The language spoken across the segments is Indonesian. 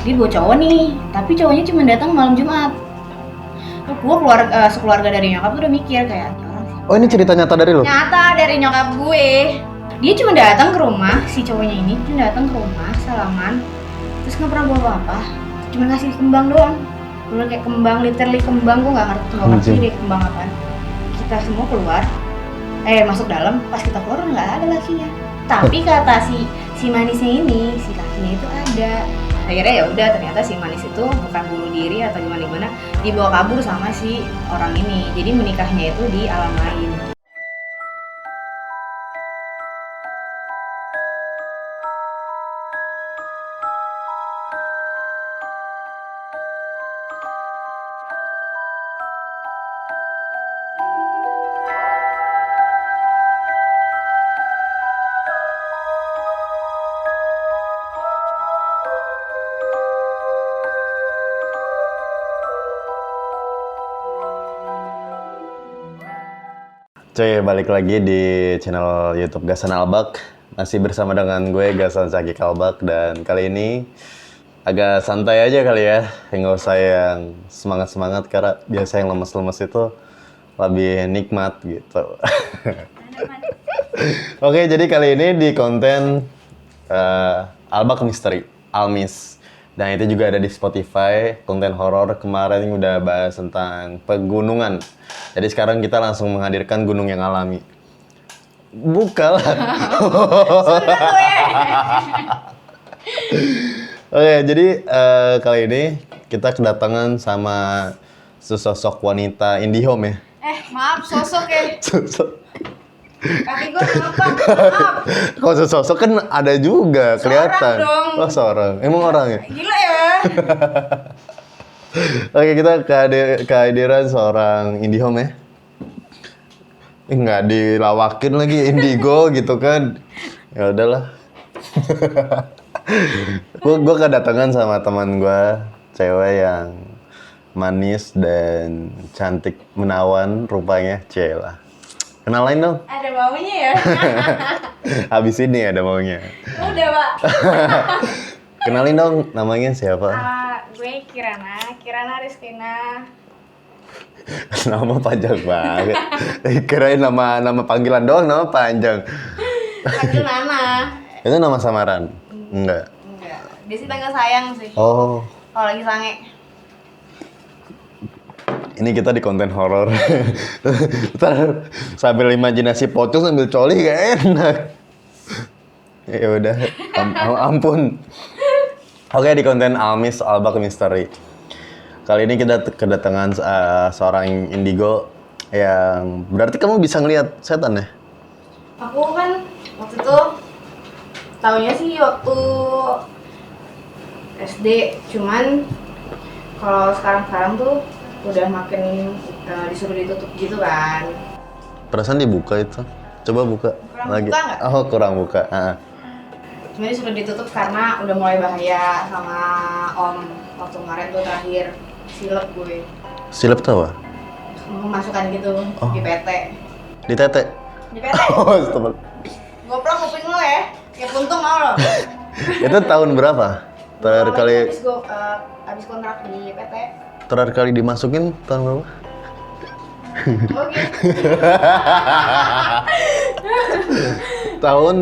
Dia bawa cowok nih, tapi cowoknya cuma datang malam Jumat. Gue sekeluarga dari nyokap tuh udah mikir kayak orang sih. Oh, ini cerita nyata dari lo? Nyata dari nyokap gue. Dia cuma datang ke rumah, si cowoknya ini cuma datang ke rumah, salaman, terus nggak pernah bawa apa-apa, cuma ngasih kembang doang. Gue kayak kembang, literally kembang, gue nggak ngerti deh kembang apaan. Kita semua keluar, masuk dalam, pas kita keluar nggak ada lakinya. Tapi kata si manisnya ini, si lakinya itu ada. Akhirnya ya udah, ternyata si manis itu bukan bunuh diri atau gimana, dibawa kabur sama si orang ini. Jadi menikahnya itu di alam lain. Cuy, balik lagi di channel YouTube Gasan Albak. Masih bersama dengan gue, Gasan Saki Kalbak. Dan kali ini agak santai aja kali ya. Nggak usah yang semangat-semangat, karena biasa yang lemes-lemes itu lebih nikmat gitu. Oke, jadi kali ini di konten Albak Misteri, Almis. Dan itu juga ada di Spotify, konten horor. Kemarin udah bahas tentang pegunungan. Jadi sekarang kita langsung menghadirkan gunung yang alami. Buka lah. Oke, jadi kali ini kita kedatangan sama sesosok wanita IndiHome ya. Maaf, sosok ya. Sosok. Kaki gue kenapa? Maaf. Kok sesosok kan ada juga kelihatan. Dong. Oh, seorang. Emang orang ya? Gila ya. Oke, kita kehadiran seorang IndiHome ya. Nggak dilawakin lagi Indigo gitu kan. Ya udahlah. Gue kedatangan sama teman gue, cewek yang manis dan cantik menawan rupanya. Cela. Kenalin dong. Ada maunya ya. Habis ini ada maunya. Udah, Pak. Kenalin dong, namanya siapa? Gue Kirana Rizkina. Nama panjang banget. Kirain nama panggilan doang, nama panjang. Panggil Nana. Itu nama samaran? Enggak. Dia sih panggil sayang sih. Oh. Kalau lagi sange. Ini kita di konten horor. Ntar sambil imajinasi pocong sambil coli gak enak. Ya udah, ampun. Oke, di konten Almis Albak Misteri. Kali ini kita kedatangan seorang indigo yang berarti kamu bisa ngelihat setan ya? Aku kan waktu itu taunya sih waktu SD, cuman kalau sekarang tuh udah makin disuruh ditutup gitu kan. Perasaan dibuka itu. Coba buka Kurang lagi. buka nggak? Oh, kurang buka. Cuma disuruh ditutup karena udah mulai bahaya sama om. Waktu kemarin tuh terakhir silep gue. Silep tuh apa? Memasukkan gitu di PT. Di tete? Di PT. Oh, stop. Goplok kuping lo ya. Ya puntung mau lo. Itu tahun berapa? Terakhir kali Habis kontrak di PT. terakhir kali dimasukin tahun berapa? Oke. Tahun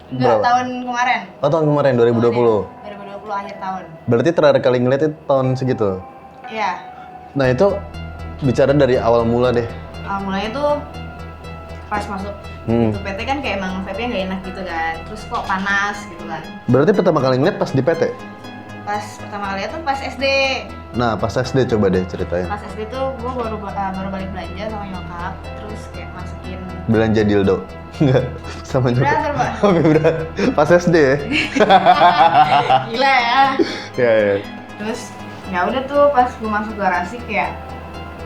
Enggak, berapa? tahun kemarin. Oh, tahun kemarin 2020. 2020 akhir tahun. Berarti terakhir kali ngeliat itu tahun segitu. Iya. Nah, itu bicara dari awal mula deh. Mulanya tuh pas masuk itu PT kan kayak emang vibe-nya nggak enak gitu kan. Terus kok panas gitu kan. Berarti pertama kali ngeliat pas di PT? Pas pertama kali itu pas SD. Nah, pas SD coba deh ceritain. Pas SD tuh gue baru balik belanja sama nyokap. Terus kayak masukin Belanja dildo? Enggak, sama nyokap. vibrator, Pak. Oh, vibrator. Pas SD ya? Gila ya. Iya, iya. Terus ya udah tuh pas gue masuk garasi kayak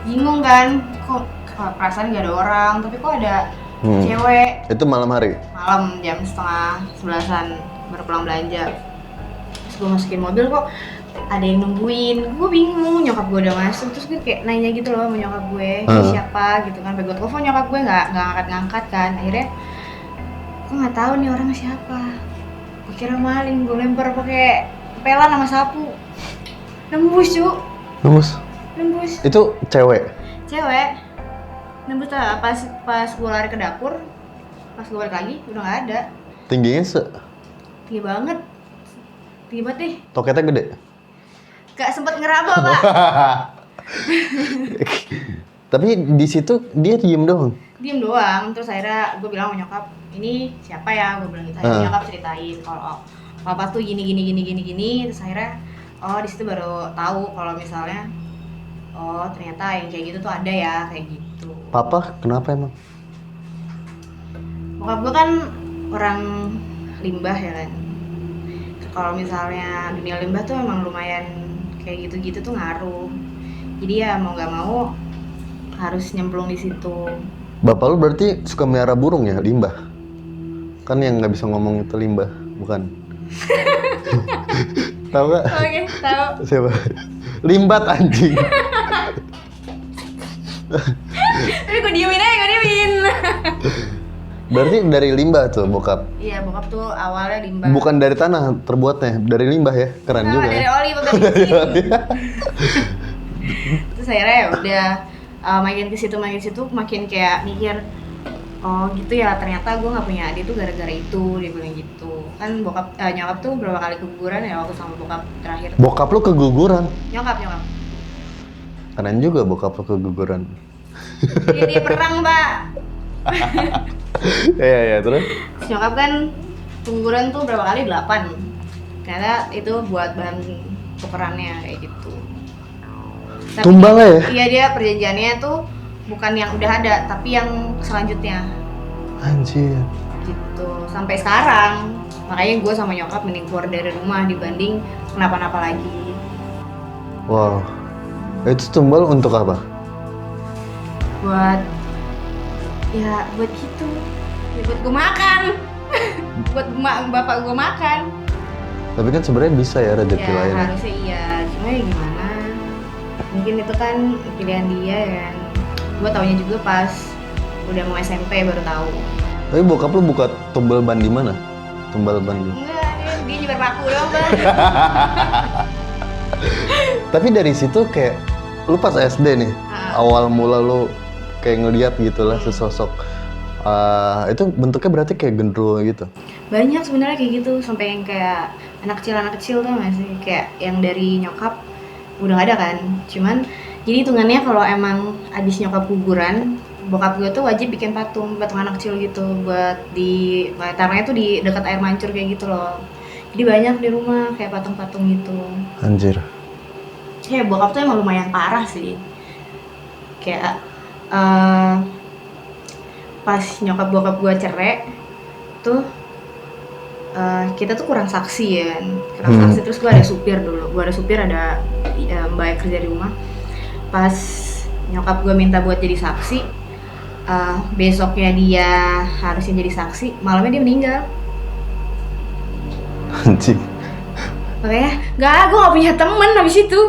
bingung kan, kok perasaan gak ada orang, tapi kok ada cewek. Itu malam hari? Malam jam 10:30 baru pulang belanja. Terus gue masukin mobil kok ada yang nungguin, gue bingung, nyokap gue udah masuk, terus gue kayak nanya gitu loh sama nyokap gue, siapa gitu kan, gue telepon nyokap gue nggak ngangkat kan, akhirnya gue nggak tahu nih orangnya siapa, gue kira maling, gue lempar pakai pelan sama sapu, Nembus cu. Nembus. Nembus. Itu cewek. Cewek. Nembus lah pas gue lari ke dapur. Pas gue balik lagi udah nggak ada. Tingginya Tinggi banget. Tinggi banget deh. toketnya gede. Gak sempet ngeraba pak. Tapi di situ dia diem doang. Diem doang. Terus akhirnya gue bilang sama nyokap, ini siapa ya? Gue bilang gitu. Akhirnya nyokap ceritain kalau papa tuh gini. Terus akhirnya di situ baru tahu kalau misalnya ternyata yang kayak gitu tuh ada ya kayak gitu. Papa kenapa emang? Bokap gue kan orang limbah ya kan. Kalau misalnya dunia limbah tuh emang lumayan kayak gitu-gitu tuh ngaruh. Jadi ya mau nggak mau harus nyemplung di situ. Bapak lu berarti suka melihara burung ya, limbah? Kan yang nggak bisa ngomong itu limbah, bukan? Tahu nggak? Oke, tahu. Siapa? Limbat anjing. Tapi gue diemin. Berarti dari limbah tuh bokap? Iya, bokap tuh awalnya limbah. Bukan dari tanah terbuatnya, dari limbah ya? Keren juga dari ya? oli bukan bensin. Terus akhirnya ya udah makin ke situ makin kayak mikir, oh gitu ya, ternyata gue nggak punya adik tuh gara-gara itu, dia bilang gitu. Kan nyokap tuh berapa kali keguguran ya waktu sama bokap terakhir. Bokap lu keguguran? Nyokap. Keren juga bokap lu keguguran. Dia perang, Mbak. Iya, terus? Nyokap kan keguguran tuh berapa kali? 8. Ternyata itu buat bahan tukerannya kayak gitu. Tapi, tumbang ya? Iya, dia perjanjiannya tuh bukan yang udah ada, tapi yang selanjutnya. Anjir. Gitu, sampai sekarang. Makanya gue sama nyokap mending keluar dari rumah dibanding kenapa-napa lagi. Wow. Itu tumbal untuk apa? Buat gitu. Ya buat gue makan. Buat bapak gue makan. Tapi kan sebenarnya bisa ya rezeki Ya lain. harusnya iya, cuma ya gimana. Mungkin itu kan pilihan dia kan. Gue taunya juga pas udah mau SMP baru tahu. Tapi bokap lu buka tumbal ban di mana? Tumbal ban lu? Enggak, dia nyebar paku doang, Bang. Tapi dari situ kayak lu pas SD nih, awal mula lu kayak ngeliat gitu lah sesosok itu bentuknya berarti kayak gendruwo gitu. Banyak sebenarnya kayak gitu, sampai yang kayak anak kecil tuh nggak sih, kayak yang dari nyokap udah nggak ada kan. Cuman jadi hitungannya kalau emang abis nyokap guguran, bokap gue tuh wajib bikin patung anak kecil gitu buat di taruhnya tuh di dekat air mancur kayak gitu loh. Jadi banyak di rumah kayak patung-patung gitu. Anjir. Kayak bokap tuh emang lumayan parah sih. Kayak pas nyokap bokap gue cerai tuh kita tuh kurang saksi ya kan. Kurang saksi, terus gue ada supir dulu. Gue ada supir, ada mbak yang kerja di rumah. Pas nyokap gue minta buat jadi saksi, besoknya dia harusnya jadi saksi, malamnya dia meninggal. Anjing. Makanya, gue gak punya temen habis itu.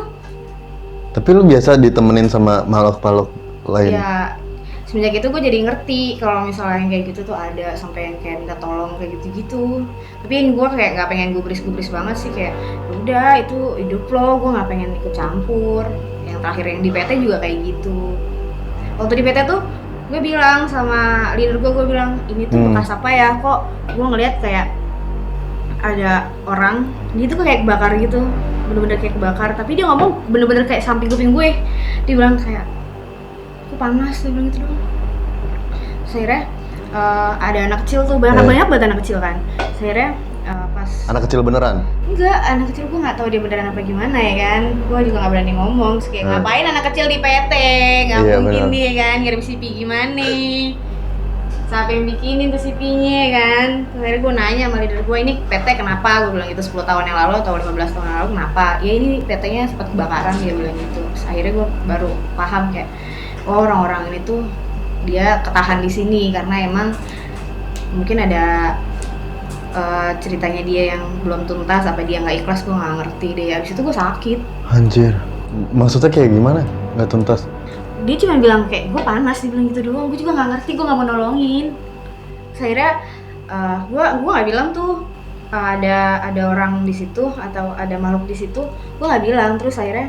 Tapi lu biasa ditemenin sama makhluk-makhluk lain? Ya, semenjak itu gue jadi ngerti kalau misalnya yang kayak gitu tuh ada, sampai yang kayak minta tolong kayak gitu-gitu. Tapi yang gue kayak gak pengen gubris-gubris banget sih, kayak udah itu hidup lo, gue gak pengen ikut campur. Yang terakhir yang di PT juga kayak gitu. Waktu di PT tuh gue bilang sama leader gue bilang, ini tuh bekas apa ya, kok gue ngeliat kayak ada orang, dia tuh kayak kebakar gitu, bener-bener kayak kebakar. Tapi dia ngomong bener-bener kayak samping kuping gue. Dia bilang kayak, aku panas, dia bilang gitu doang. Terus akhirnya ada anak kecil tuh, banyak banget anak kecil kan. Terus akhirnya pas anak kecil beneran? Enggak, anak kecil gue nggak tahu dia beneran apa gimana ya kan. Gue juga nggak berani ngomong. Terus kayak ngapain anak kecil di PT, nggak mungkin dia kan ngirim CV gimana. Siapa yang bikinin tuh CV-nya kan. Terus akhirnya gue nanya sama leader gue, ini PT kenapa? Gue bilang gitu 10 tahun yang lalu atau 15 tahun yang lalu kenapa? Ya ini PT-nya sempat kebakaran, dia bilang gitu. Terus akhirnya gue baru paham kayak, oh orang-orang ini tuh dia ketahan di sini karena emang mungkin ada ceritanya dia yang belum tuntas, apa dia nggak ikhlas, gue nggak ngerti deh. Abis itu gue sakit. Anjir, maksudnya kayak gimana? Nggak tuntas? Dia cuma bilang kayak gue panas, dia bilang gitu doang. Gue juga nggak ngerti, gue nggak mau nolongin. Terus akhirnya gue nggak bilang tuh ada orang di situ atau ada makhluk di situ, gue nggak bilang. Terus akhirnya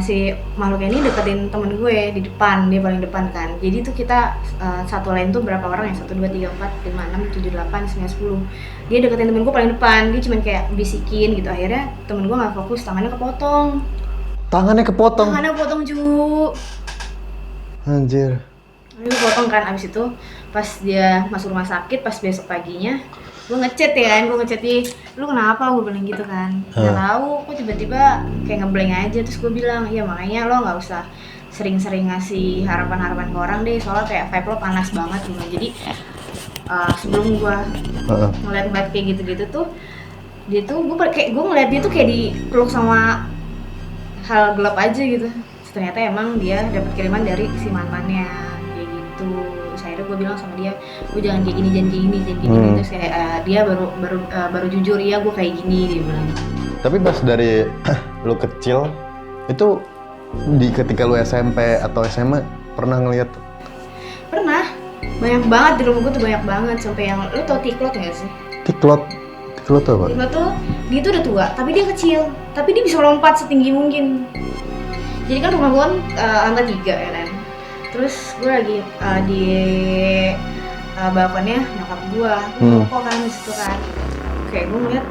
si makhluk ini deketin temen gue di depan, dia paling depan kan. Jadi tuh kita satu line tuh berapa orang ya, 1, 2, 3, 4, 5, 6, 7, 8, 9, 10. Dia deketin temen gue paling depan, dia cuman kayak bisikin gitu. Akhirnya temen gue nggak fokus, tangannya kepotong. Tangannya kepotong cu. Anjir. Dia kepotong kan. Abis itu pas dia masuk rumah sakit, pas besok paginya gue ngechat ya kan, gue ngechat dia, lu kenapa, gue bilang gitu kan. Nggak tahu kok tiba-tiba kayak ngeblank aja. Terus gue bilang, ya makanya lo nggak usah sering-sering ngasih harapan-harapan ke orang deh, soalnya kayak vibe lo panas banget gitu. Jadi sebelum gue ngeliat kayak gitu-gitu tuh, dia tuh gue ngeliat dia tuh kayak dipeluk sama hal gelap aja gitu. Terus ternyata emang dia dapat kiriman dari si mantannya kayak gitu. Akhirnya gue bilang sama dia, gue jangan kayak gini. Terus kayak dia baru jujur, ya gue kayak gini, dia bilang. Tapi pas dari lu kecil itu ketika lu SMP atau SMA pernah ngeliat? Pernah, banyak banget di rumah gue tuh, banyak banget. Sampai yang, lu tau tiklot nggak sih? Tiklot tuh apa? Tiklot tuh dia tuh udah tua, tapi dia kecil, tapi dia bisa lompat setinggi mungkin. Jadi kan rumah gue kan lantai 3 ya kan. Terus gue lagi di balkonnya nyokap gue, kok kan di situ kan. Kayak gue ngeliat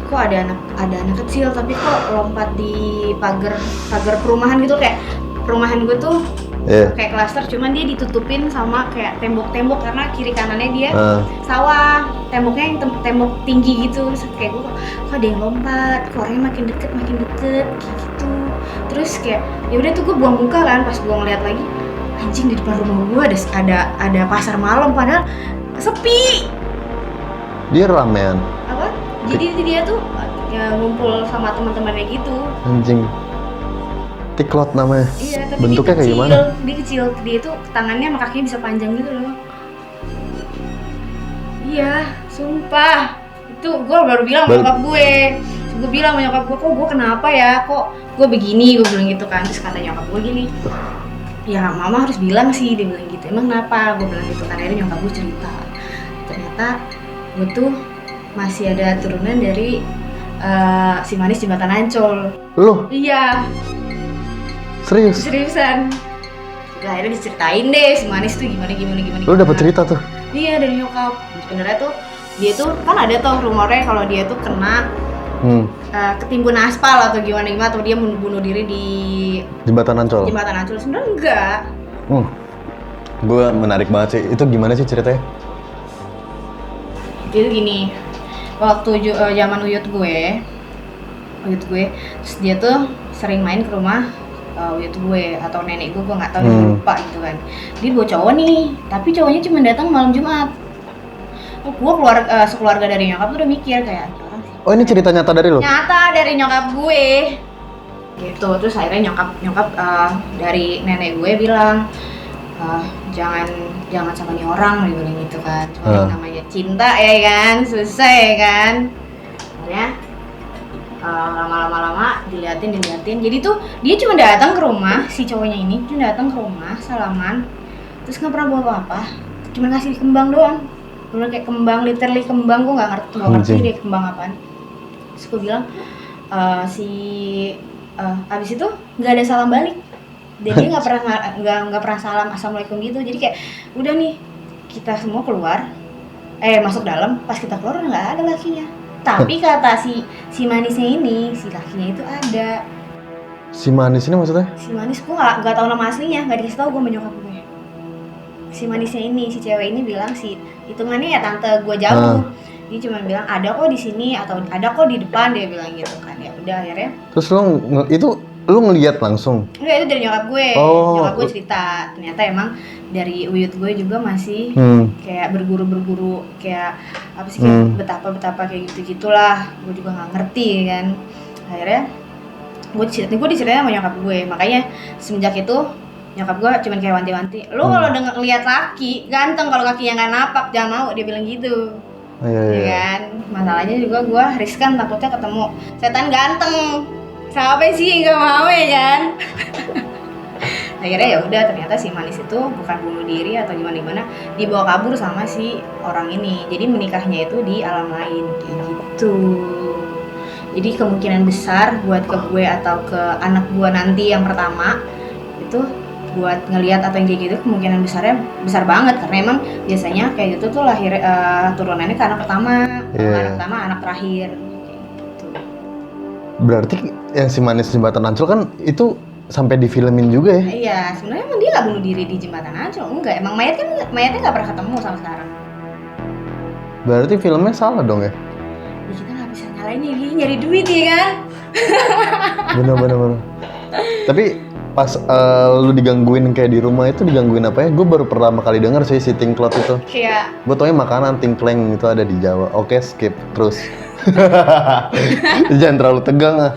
kok ada anak kecil tapi kok lompat di pagar perumahan gitu. Kayak perumahan gue tuh kayak klaster, cuman dia ditutupin sama kayak tembok-tembok karena kiri kanannya dia sawah. Temboknya yang tembok tinggi gitu. Terus kayak gue kok ada yang lompat, kok orangnya makin deket kayak gitu. Terus kayak ya udah tuh gue buang muka kan. Pas gue ngeliat lagi, anjing, di depan rumah gue ada pasar malam padahal sepi. Dia ramean. Apa? Jadi dia tuh ya ngumpul sama teman-temannya gitu. Anjing. Tiklot namanya. Iya, tapi bentuknya dia kecil, kayak gimana? Dia kecil, dia tuh tangannya sama kakinya bisa panjang gitu loh. Iya, sumpah. Itu gue baru bilang sama nyokap gue. Gue bilang sama nyokap gue, kok gue kenapa ya? Kok gue begini? Gue bilang gitu kan. Terus kata nyokap gue gini, ya mama harus bilang sih, dia bilang gitu. Emang kenapa? Gue bilang gitu kan. Akhirnya nyokap gue cerita, ternyata gue tuh masih ada turunan dari si manis jembatan Ancol. Lu? Iya. Seriusan. Nah, akhirnya diceritain deh si manis tuh gimana. Lu dapet cerita tuh? Iya, dari nyokap. Sebenarnya tuh dia tuh kan ada tuh rumornya kalau dia tuh kena ketimbun aspal atau gimana atau dia bunuh diri di Jembatan Ancol. Sebenarnya enggak. Gue menarik banget sih. Itu gimana sih ceritanya? Itu gini, waktu zaman uyut gue, terus dia tuh sering main ke rumah uyut gue atau nenek gue nggak tahu, dia lupa gitu kan. Dia bawa cowok nih, tapi cowoknya cuma datang malam Jumat. Gue sekeluarga dari nyokap tuh udah mikir kayak, oh ini cerita nyata dari lo? Nyata dari nyokap gue. Gitu. Terus akhirnya nyokap dari nenek gue bilang, jangan sama nih orang, dia bilang gitu kan. Cuma namanya cinta ya kan, susah ya kan. Akhirnya lama-lama diliatin. Jadi tuh dia cuma datang ke rumah, si cowoknya ini cuma datang ke rumah, salaman, terus nggak pernah bawa apa-apa, cuma ngasih kembang doang. Bener kayak kembang, literally kembang, gue nggak ngerti deh kembang apaan. Terus gue bilang abis itu nggak ada salam balik. Dan dia nggak pernah salam assalamualaikum gitu. Jadi kayak udah nih, kita semua keluar, masuk dalam. Pas kita keluar udah nggak ada lakinya. Tapi kata si manisnya ini, si lakinya itu ada. Si manis ini maksudnya? Si manis, gue nggak tahu nama aslinya, nggak dikasih tahu gue sama nyokap gue. Si manisnya ini, si cewek ini bilang, hitungannya ya tante gue jauh. Dia cuma bilang ada kok di sini atau ada kok di depan, dia bilang gitu kan. Ya udah akhirnya. Terus lu ngelihat langsung? Enggak, itu dari nyokap gue. Nyokap gue cerita, ternyata emang dari uyut gue juga masih kayak berguru kayak apa sih, kayak betapa kayak gitu-gitulah. Gue juga nggak ngerti kan. Akhirnya gue diceritain sama nyokap gue. Makanya semenjak itu nyokap gue cuman kayak wanti-wanti, lu kalau lihat laki ganteng, kalau kakinya nggak napak jangan mau, dia bilang gitu. Iya kan. Masalahnya juga gue riskan, takutnya ketemu setan ganteng. Siapa sih nggak mau ya kan? Akhirnya ya udah, ternyata si manis itu bukan bunuh diri atau gimana, dibawa kabur sama si orang ini. Jadi menikahnya itu di alam lain kayak gitu. Jadi kemungkinan besar buat ke gue atau ke anak gue nanti yang pertama itu buat ngelihat atau yang kayak gitu, kemungkinan besarnya besar banget karena emang biasanya kayak gitu tuh lahir turunannya ke anak pertama, anak pertama, anak terakhir kayak gitu. Berarti yang si manis jembatan Ancol kan itu sampai difilmin juga ya? Iya, sebenarnya emang dia nggak bunuh diri di jembatan Ancol, enggak. Emang mayatnya nggak pernah ketemu sampai sekarang. Berarti filmnya salah dong ya? Ya kita nggak bisa nyalain dia nyari duit ya kan? Bener. Tapi pas lu digangguin kayak di rumah itu digangguin apa ya? Gue baru pertama kali denger sih si Tinklot itu. Kayak Gue taunya makanan Tinkleng itu ada di Jawa. Oke, skip terus. Jangan terlalu tegang ah.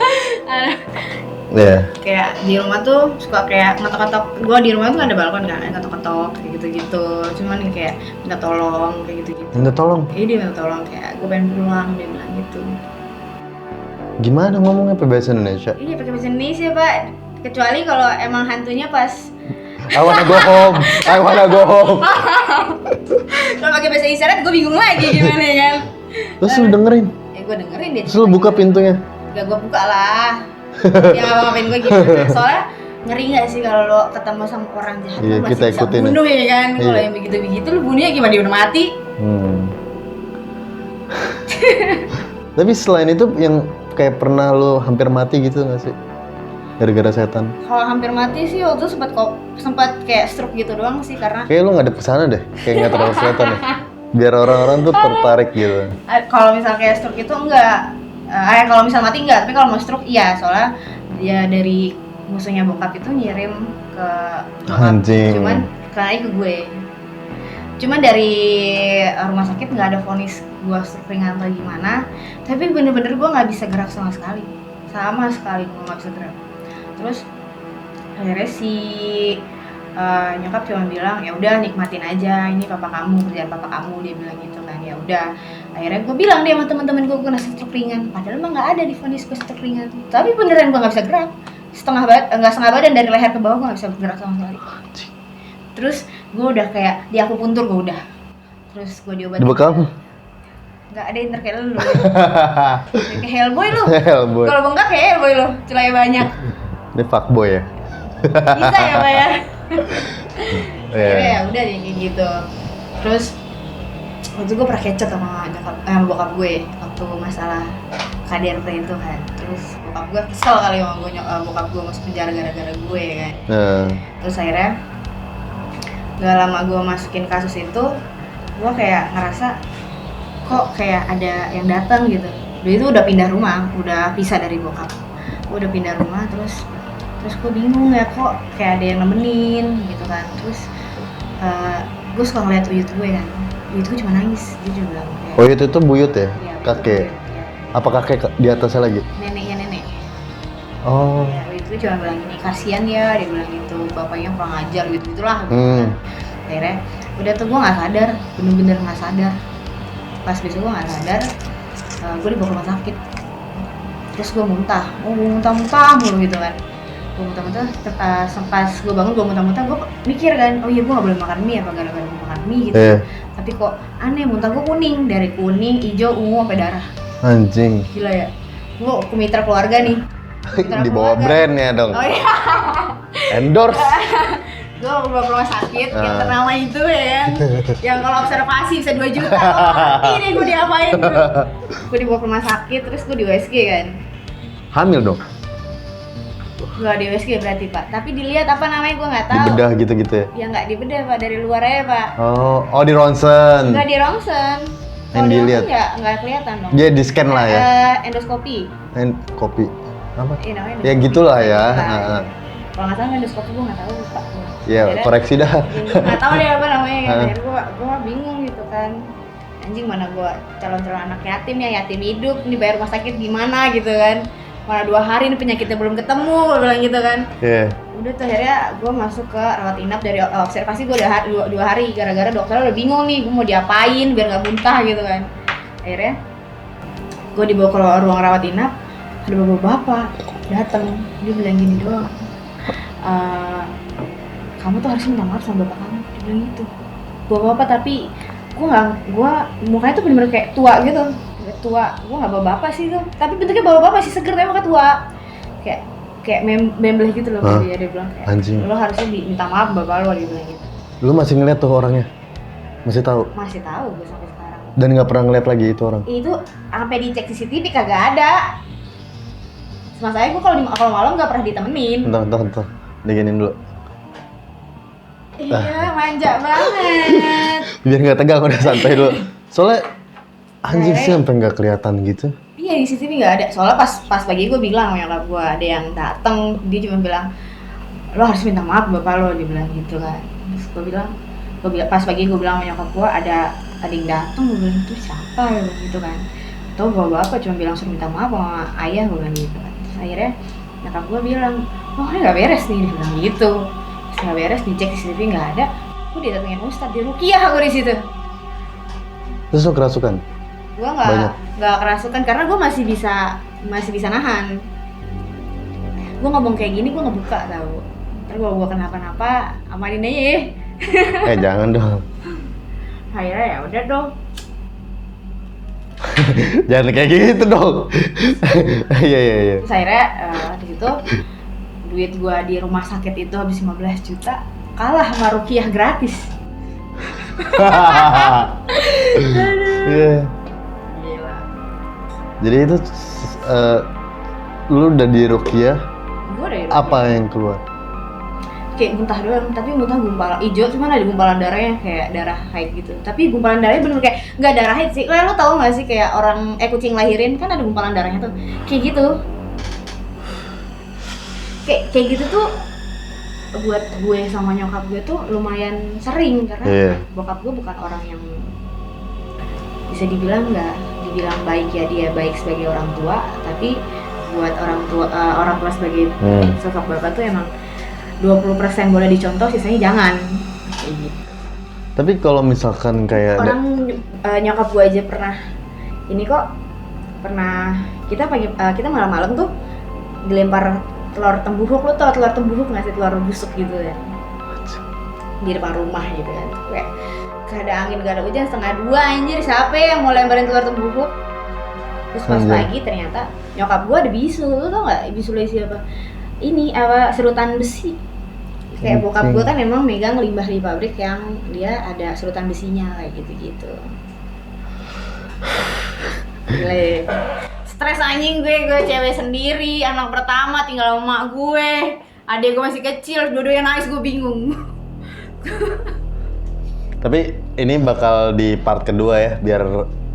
Iya. Kayak di rumah tuh suka kayak ngetok-ngetok. Gue di rumah tuh ada balkon kan, ngetok-ngetok kayak gitu-gitu. Cuman kayak minta tolong kayak gitu-gitu. Minta tolong? Iya dia minta tolong, kayak gue pengen pulang, dia bilang gitu. Gimana ngomongnya pakai bahasa Indonesia? Iya pakai bahasa Indonesia pak. Kecuali kalau emang hantunya pas I wanna go home. kalau pakai bahasa isyarat gue bingung lagi gimana ya kan. Terus lu dengerin? Gue dengerin dia. Terus lu buka pintunya? Gak gue buka lah. Ya ngapa-ngapain gue gimana. Soalnya ngeri gak sih kalau lo ketemu sama orang jahat, Iya, lo masih kita bisa ikutin bunuh ya kan. Kalau Iya. yang begitu-begitu lu bunuhnya gimana, dia udah mati. Tapi selain itu yang kayak pernah lu hampir mati gitu gak sih? Gara-gara setan? Kalau hampir mati sih waktu itu sempat kayak stroke gitu doang sih, karena Kayak lu ngadep ke sana deh, kayak nggak terlalu setan ya. Biar orang-orang tuh tertarik gitu. kalau misal kayak stroke itu enggak. Kalau misal mati enggak, tapi kalau mau stroke iya, soalnya dia dari musuhnya bokap itu ngirim ke bokap. Anjing. Cuman kenanya ke gue. Cuman dari rumah sakit nggak ada vonis gue stroke ringan atau gimana, tapi bener-bener gue nggak bisa gerak sama sekali gue nggak bisa gerak. Terus akhirnya si nyokap cuma bilang ya udah nikmatin aja, ini papa kamu, kerjaan papa kamu, dia bilang gitu kan. Ya udah, akhirnya gue bilang deh sama teman-teman gue kena stroke ringan, padahal emang nggak ada di vonis gue stroke ringan, tapi beneran gue nggak bisa gerak, setengah badan dari leher ke bawah gue nggak bisa gerak sama sekali. Terus gue udah kayak di akupuntur gue udah, terus gue diobatin. Dibekam? Nggak ada yang terkayak lu. Kayak Hellboy lu. Hellboy. Kalau bengkak kayak Hellboy lu, celahnya banyak. Ini fuckboy ya? Bisa ya pak ya? Iya. Ya udah deh kayak gitu. Terus waktu gue pernah kecet sama bokap gue waktu masalah KDRT itu kan. Terus bokap gue kesel kali sama gue, bokap gue masuk penjara gara-gara gue ya kan. Terus akhirnya gak lama gue masukin kasus itu, gue kayak ngerasa kok kayak ada yang datang gitu. Dia itu udah pindah rumah, udah pisah dari bokap. Gue udah pindah rumah, terus gue bingung ya kok kayak ada yang nemenin gitu kan. Terus gue suka ngeliat uyut gue kan, uyut gue cuma nangis, dia juga bilang kayak, Oh itu buyut ya? ya, Kakek? buyut, ya. Apa kakek di atasnya lagi? Neneknya nenek. Oh. Ya, uyut gue cuma bilang gini, kasihan ya, dia bilang gitu, bapaknya kurang ajar gitu gitulah. Kan. Akhirnya udah tuh gue nggak sadar, bener-bener nggak sadar. Pas besok gue nggak sadar, gue dibawa ke rumah sakit. Terus gue muntah mulu gitu kan. Gue muntah-muntah, pas gue bangun gue muntah-muntah, gue mikir kan, oh iya gue gak boleh makan mie apa gara-gara gue makan mie gitu. Tapi kok aneh, muntah gue kuning, dari kuning, hijau, ungu, sampai darah. Anjing. Gila ya, gue ke mitra keluarga nih. Di bawah brandnya dong. Oh iya. Endorse. Gue bawa ke rumah sakit yang ternama itu ya kan, yang kalau observasi bisa 2 juta. Oh, ini gue diapain tuh? Gue dibawa ke rumah sakit, terus gue di USG kan. Hamil dong? Gak di USG berarti pak, tapi dilihat apa namanya gue nggak tahu. Dibedah gitu-gitu ya? Ya nggak dibedah pak, dari luar aja pak. Oh di ronsen. Nggak di ronsen. Yang dilihat? Nggak kelihatan dong. Dia di scan lah ya? Endoskopi. Kopi apa? Iya namanya Ya endoskopi. gitulah ya. Kalau nggak salah endoskopi gue nggak tahu pak. Ya koreksi dah. Nggak tahu deh apa namanya kan. Akhirnya gue bingung gitu kan. Anjing, mana gue calon-calon anak yatim ya, yatim hidup, ini bayar rumah sakit gimana gitu kan. Mana 2 hari ini penyakitnya belum ketemu, gue bilang gitu kan. Iya. Udah tuh akhirnya gue masuk ke rawat inap. Dari observasi gue udah 2 hari, gara-gara dokternya udah bingung nih gue mau diapain biar nggak muntah gitu kan. Akhirnya gue dibawa ke ruang rawat inap, ada bapak-bapak datang, dia bilang gini doang, kamu tuh harus minta maaf sama bapak kamu. Dia bilang gitu. Bapak tapi gue mukanya tuh bener-bener kayak tua gitu. Kayak tua, gue nggak bapak sih tuh. Tapi bentuknya bapak masih seger tapi mukanya tua. Kayak membeleh gitu loh. Dia bilang kayak, anjing. lo harusnya minta maaf bapak lo, dia bilang gitu. Lu masih ngeliat tuh orangnya? Masih tahu? Masih tahu gue sampai sekarang. Dan nggak pernah ngeliat lagi itu orang? Itu sampai dicek CCTV kagak ada. Masalahnya gue kalau malam nggak pernah ditemenin. Bentar. Diginin dulu. Iya, manja banget. Biar nggak tegang, udah santai dulu. Soalnya anjing sih sampai nggak kelihatan gitu. Iya, di CCTV nggak ada. Soalnya pas pagi gue bilang sama nyokap gue ada yang datang, dia cuma bilang lo harus minta maaf bapak lo, dia bilang gitu kan. Terus gue bilang pas pagi gue bilang sama nyokap gue ada yang datang, gue bilang itu siapa ya gitu kan. Tahu bapak cuma bilang suruh minta maaf sama ayah, gue bilang gitu kan. Terus akhirnya nyokap gue bilang, oh ini nggak beres nih, dia bilang gitu. Terus nggak beres, dicek CCTV nggak ada. Gue didatengin Ustadz, di ruqyah gue di situ. Terus lo kerasukan? Gue nggak kerasukan karena gue masih bisa nahan. Gue ngomong kayak gini gue ngebuka tau. Ntar kalau gue kenapa-napa amanin aja ya. Jangan dong. Akhirnya ya udah dong. Jangan kayak gitu dong. Iya. Terus akhirnya di situ duit gue di rumah sakit itu habis 15 juta kalah sama ruqyah gratis. Iya. Gila. Jadi itu lu udah di ruqyah, Gue udah apa yang keluar? kayak muntah doang, tapi muntah gumpalan hijau, cuman ada gumpalan darahnya kayak darah haid gitu. Tapi gumpalan darahnya bener kayak nggak darah haid sih. Lo tau nggak sih kayak orang kucing lahirin kan ada gumpalan darahnya tuh, kayak gitu. Kayak gitu tuh buat gue sama nyokap gue tuh lumayan sering karena bokap gue bukan orang yang bisa dibilang baik ya, dia baik sebagai orang tua, tapi buat orang tua sebagai sosok bapak tuh emang 20% boleh dicontoh, sisanya jangan. Kayak gitu. Tapi kalau misalkan kayak orang nyokap gue aja pernah kita malam-malam tuh dilempar telur tembuhuk. Lo tau telur tembuhuk nggak sih, telur busuk gitu ya, di depan rumah gitu kan. Kayak gak ada angin, gak ada hujan, 1:30 anjir, siapa yang mau lemparin telur tembuhuk? Terus pas pagi ternyata nyokap gue ada bisu. Lo tau nggak bisulnya siapa? Ini serutan besi. Kayak bokap gue kan emang megang limbah di pabrik yang dia ada serutan besinya kayak gitu-gitu. Gila. Stres anjing gue cewek sendiri, anak pertama tinggal sama emak gue. Adek gue masih kecil, dua-duanya nangis, gue bingung. Tapi ini bakal di part kedua ya, biar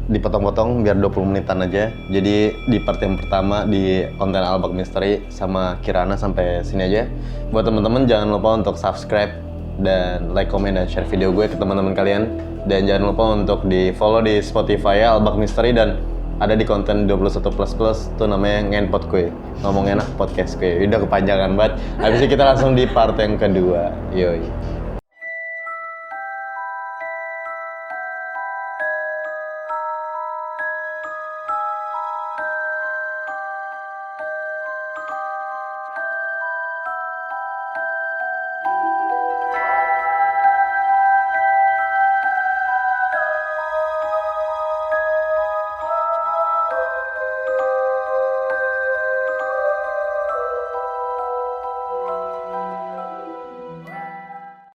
dipotong-potong, biar 20 menitan aja. Jadi di part yang pertama di konten Al-Baq Misteri sama Kirana sampai sini aja. Buat teman-teman jangan lupa untuk subscribe dan like, comment, dan share video gue ke teman-teman kalian. Dan jangan lupa untuk di follow di Spotify ya, Al-Baq Misteri, dan ada di konten 21++ tuh namanya Ngenpot Kue. Ngomong enak podcast kue. Udah kepanjangan banget. Habis itu kita langsung di part yang kedua. Yoi.